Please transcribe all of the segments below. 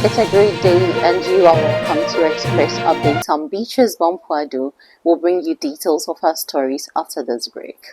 It's a great day and you are welcome to Express Update on Beaches Bompuado. We'll bring you details of our stories after this break.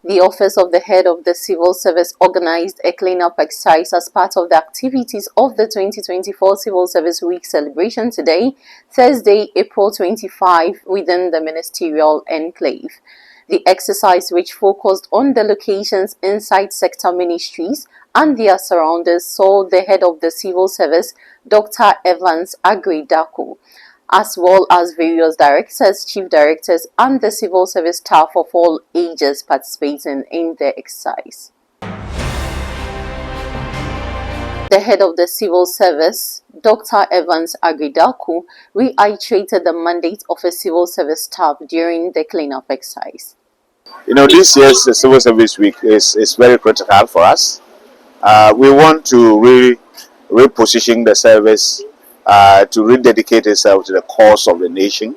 The Office of the Head of the Civil Service organized a cleanup exercise as part of the activities of the 2024 Civil Service Week celebration today, Thursday, April 25, within the Ministerial Enclave. The exercise, which focused on the locations inside sector ministries and their surroundings, saw the head of the civil service, Dr. Evans Agridaku, as well as various directors, chief directors, and the civil service staff of all ages participating in the exercise. The head of the civil service, Dr. Evans Agridaku, reiterated the mandate of a civil service staff during the cleanup exercise. This year's Civil Service Week is very critical for us. We want to really reposition the service to rededicate itself to the cause of the nation,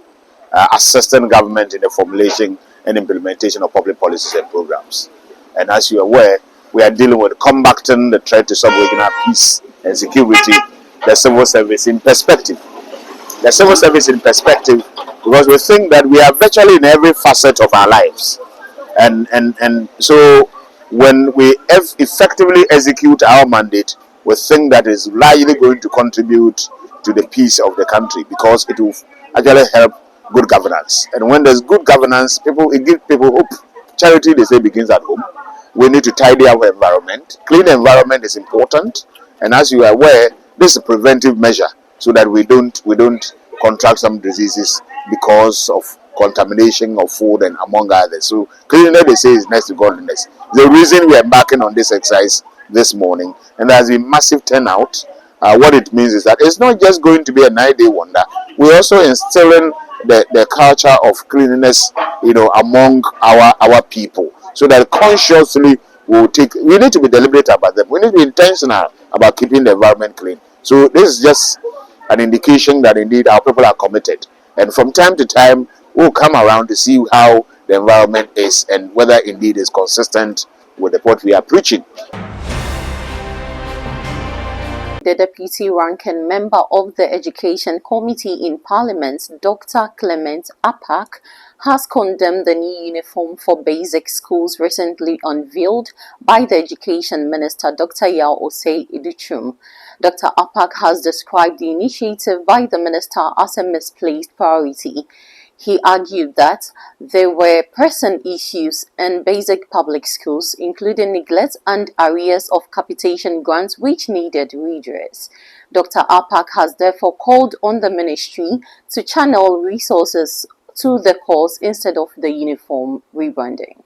assisting government in the formulation and implementation of public policies and programs. And as you are aware, we are dealing with combating the threat to sub-regional peace and security, the civil service in perspective. The civil service in perspective, because we think that we are virtually in every facet of our lives. And so when we effectively execute our mandate, we think that is largely going to contribute to the peace of the country, because it will actually help good governance. And when there's good governance, it gives people hope. Charity, they say, begins at home. We need to tidy our environment. Clean environment is important, and as you are aware, this is a preventive measure so that we don't contract some diseases because of contamination of food and among others. So cleanliness, they say, is next to godliness. The reason we are embarking on this exercise this morning, and there has been massive turnout. What it means is that it's not just going to be a 9-day wonder. We're also instilling the culture of cleanliness, among our people, so that consciously we need to be deliberate about them. We need to be intentional about keeping the environment clean. So this is just an indication that indeed our people are committed. And from time to time, we'll come around to see how the environment is and whether indeed is consistent with what we are preaching. The Deputy Ranking Member of the Education Committee in Parliament, Dr. Clement Apak, has condemned the new uniform for basic schools recently unveiled by the Education Minister, Dr. Yao Osei Iduchum. Dr. Apak has described the initiative by the minister as a misplaced priority. He argued that there were pressing issues in basic public schools, including neglect and arrears of capitation grants which needed redress. Dr. Apak has therefore called on the ministry to channel resources to the cause instead of the uniform rebranding.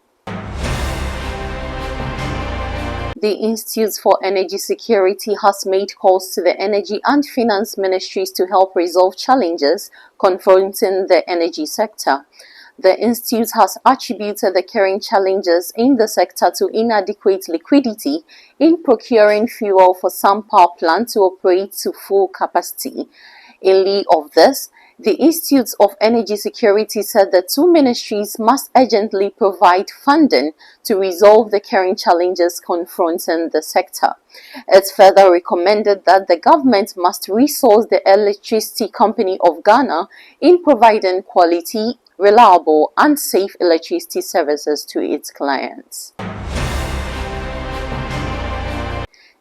The Institute for Energy Security has made calls to the Energy and Finance Ministries to help resolve challenges confronting the energy sector. The Institute has attributed the current challenges in the sector to inadequate liquidity in procuring fuel for some power plants to operate to full capacity. In lieu of this, the Institute of Energy Security said the two ministries must urgently provide funding to resolve the current challenges confronting the sector. It further recommended that the government must resource the Electricity Company of Ghana in providing quality, reliable, and safe electricity services to its clients.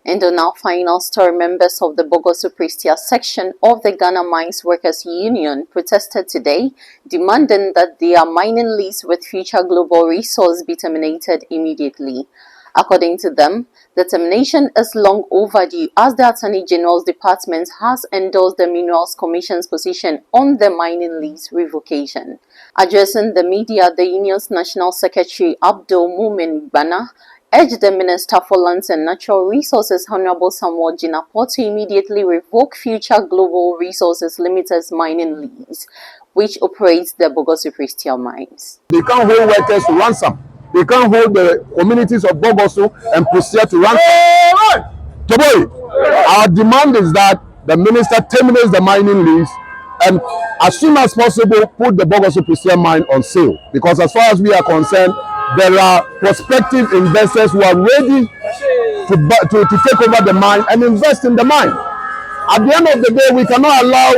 And on our final story, members of the Bogoso Prestia section of the Ghana Mines Workers Union protested today, demanding that their mining lease with Future Global Resource be terminated immediately. According to them, the termination is long overdue as the Attorney General's Department has endorsed the Minerals Commission's position on the mining lease revocation. Addressing the media, the union's National Secretary Abdul Mumin Bana urged the Minister for Lands and Natural Resources, Honorable Samuel Jinapor, to immediately revoke Future Global Resources Limited's mining lease, which operates the Bogoso Prestia mines. They can't hold workers to ransom. They can't hold the communities of Bogoso and Prestia to ransom. Toboy, our demand is that the minister terminates the mining lease and as soon as possible put the Bogoso Prestia mine on sale. Because as far as we are concerned, there are prospective investors who are ready to take over the mine and invest in the mine. At the end of the day, we cannot allow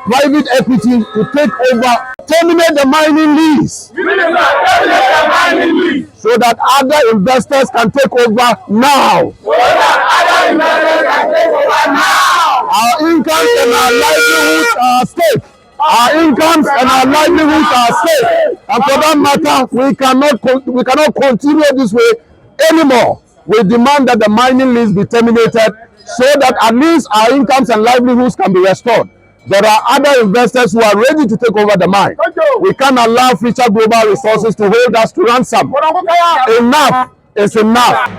private equity to take over. Terminate the mining lease. So that other investors can take over now. Our incomes and our livelihoods are at stake. Our incomes and our livelihoods are at stake. And for that matter, we cannot continue this way anymore. We demand that the mining lease be terminated so that at least our incomes and livelihoods can be restored. There are other investors who are ready to take over the mine. We can't allow future global resources to hold us to ransom. Enough is enough.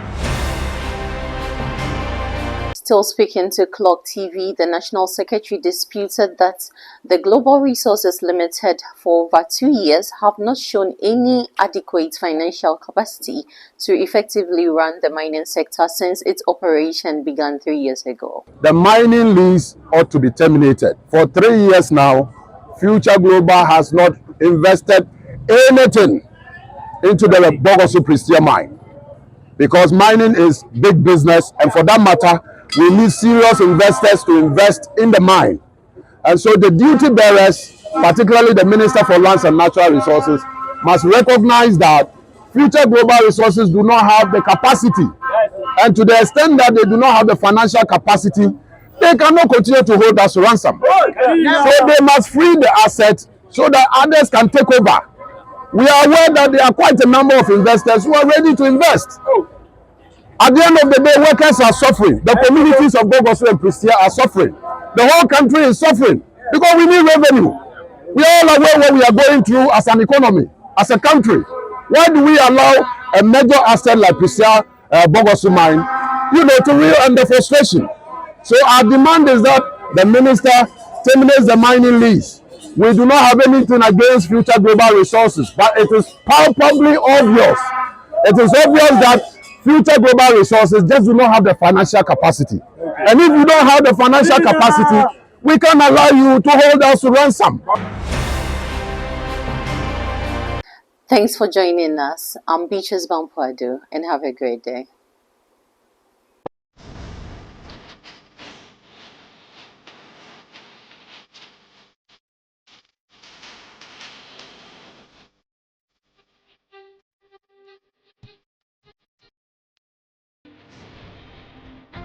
Still speaking to Clock TV, the National Secretary disputed that the Global Resources Limited for over 2 years have not shown any adequate financial capacity to effectively run the mining sector since its operation began 3 years ago. The mining lease ought to be terminated. For 3 years now, Future Global has not invested anything into the Bogoso Prestia mine, because mining is big business, and for that matter, we need serious investors to invest in the mine. And so the duty bearers, particularly the Minister for Lands and Natural Resources, must recognize that Future Global Resources do not have the capacity. And to the extent that they do not have the financial capacity, they cannot continue to hold us to ransom. So they must free the assets so that others can take over. We are aware that there are quite a number of investors who are ready to invest. At the end of the day, workers are suffering. The communities of Bogoso and Prestia are suffering. The whole country is suffering because we need revenue. We are all aware what we are going through as an economy, as a country. Why do we allow a major asset like Prestia Bogoso mine, to reel under frustration? So our demand is that the minister terminates the mining lease. We do not have anything against Future Global Resources, but it is palpably obvious. It is obvious that Future Global Resources just do not have the financial capacity. And if you don't have the financial capacity, we can't allow you to hold us to ransom. Thanks for joining us. I'm Beaches Bampuadu, and have a great day.